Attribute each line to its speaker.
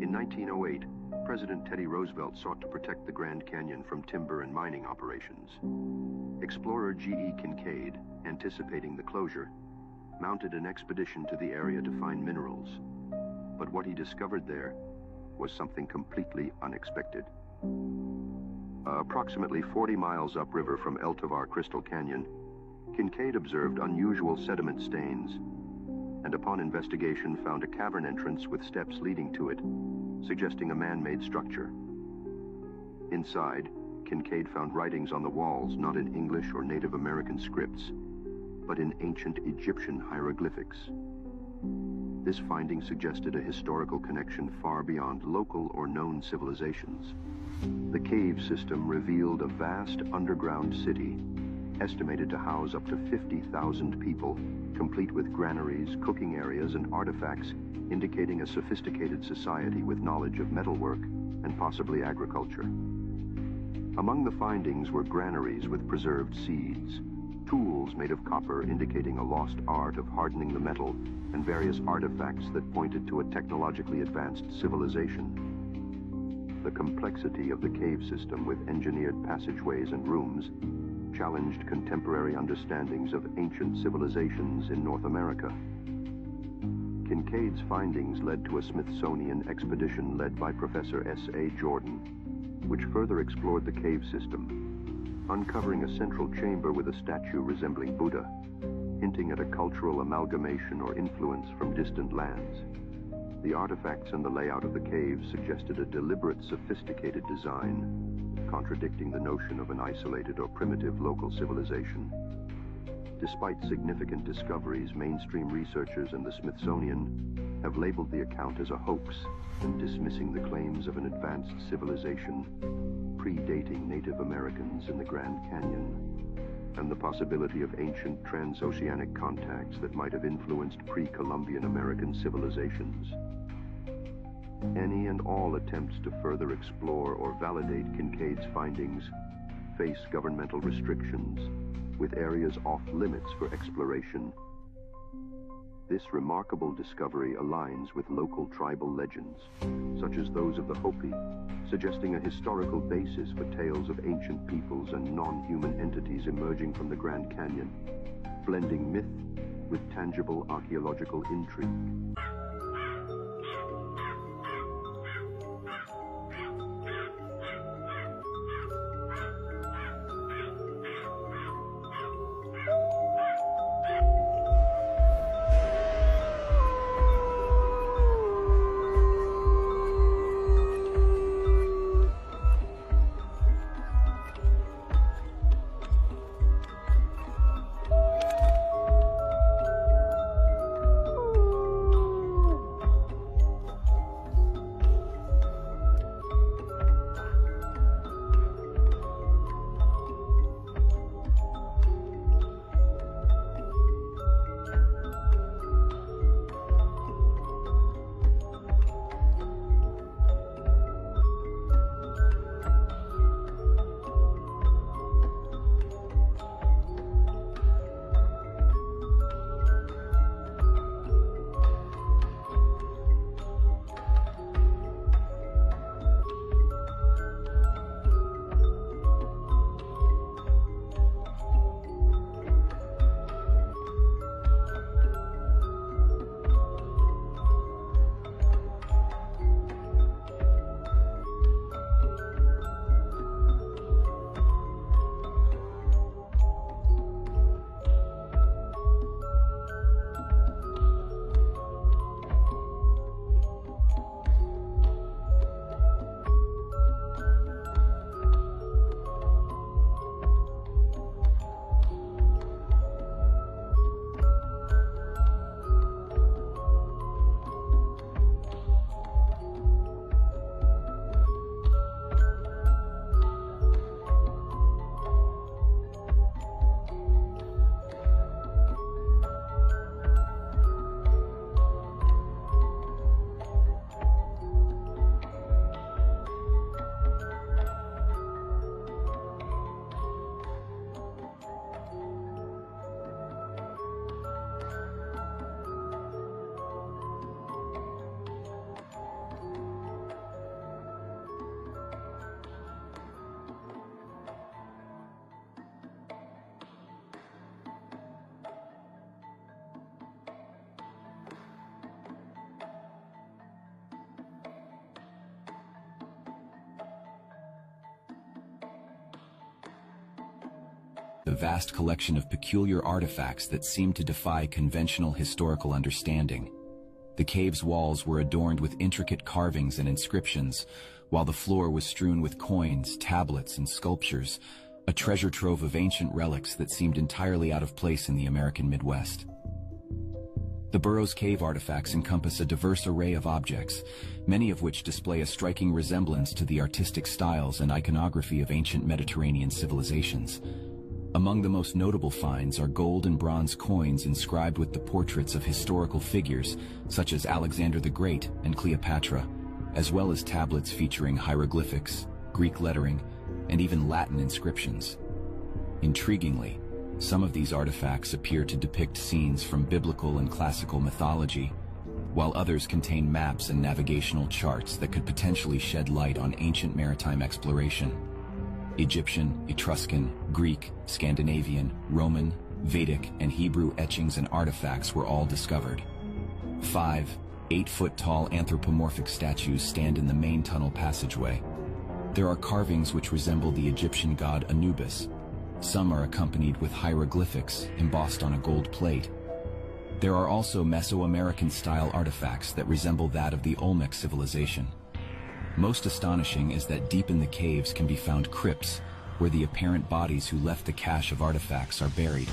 Speaker 1: In 1908, President Teddy Roosevelt sought to protect the Grand Canyon from timber and mining operations. Explorer G.E. Kincaid, anticipating the closure, mounted an expedition to the area to find minerals. But what he discovered there was something completely unexpected. Approximately 40 miles upriver from El Tovar Crystal Canyon, Kincaid observed unusual sediment stains, and upon investigation found a cavern entrance with steps leading to it, suggesting a man-made structure. Inside, Kincaid found writings on the walls not in English or Native American scripts, but in ancient Egyptian hieroglyphics. This finding suggested a historical connection far beyond local or known civilizations. The cave system revealed a vast underground city, estimated to house up to 50,000 people, complete with granaries, cooking areas, and artifacts indicating a sophisticated society with knowledge of metalwork and possibly agriculture. Among the findings were granaries with preserved seeds, tools made of copper indicating a lost art of hardening the metal, and various artifacts that pointed to a technologically advanced civilization. The complexity of the cave system with engineered passageways and rooms challenged contemporary understandings of ancient civilizations in North America. Kincaid's findings led to a Smithsonian expedition led by Professor S.A. Jordan, which further explored the cave system, uncovering a central chamber with a statue resembling Buddha, hinting at a cultural amalgamation or influence from distant lands. The artifacts and the layout of the cave suggested a deliberate, sophisticated design, contradicting the notion of an isolated or primitive local civilization. Despite significant discoveries, mainstream researchers and the Smithsonian have labeled the account as a hoax, dismissing the claims of an advanced civilization predating Native Americans in the Grand Canyon, and the possibility of ancient transoceanic contacts that might have influenced pre-Columbian American civilizations. Any and all attempts to further explore or validate Kincaid's findings face governmental restrictions, with areas off limits for exploration. This remarkable discovery aligns with local tribal legends, such as those of the Hopi, suggesting a historical basis for tales of ancient peoples and non-human entities emerging from the Grand Canyon, blending myth with tangible archaeological intrigue.
Speaker 2: a vast collection of peculiar artifacts that seemed to defy conventional historical understanding. The cave's walls were adorned with intricate carvings and inscriptions, while the floor was strewn with coins, tablets, and sculptures, a treasure trove of ancient relics that seemed entirely out of place in the American Midwest. The burrow's cave artifacts encompass a diverse array of objects, many of which display a striking resemblance to the artistic styles and iconography of ancient Mediterranean civilizations. Among the most notable finds are gold and bronze coins inscribed with the portraits of historical figures such as Alexander the Great and Cleopatra, as well as tablets featuring hieroglyphics, Greek lettering, and even Latin inscriptions. Intriguingly, some of these artifacts appear to depict scenes from biblical and classical mythology, while others contain maps and navigational charts that could potentially shed light on ancient maritime exploration. Egyptian, Etruscan, Greek, Scandinavian, Roman, Vedic, and Hebrew etchings and artifacts were all discovered. 5 8-foot-tall anthropomorphic statues stand in the main tunnel passageway. There are carvings which resemble the Egyptian god Anubis. Some are accompanied with hieroglyphics embossed on a gold plate. There are also Mesoamerican-style artifacts that resemble that of the Olmec civilization. Most astonishing is that deep in the caves can be found crypts, where the apparent bodies who left the cache of artifacts are buried.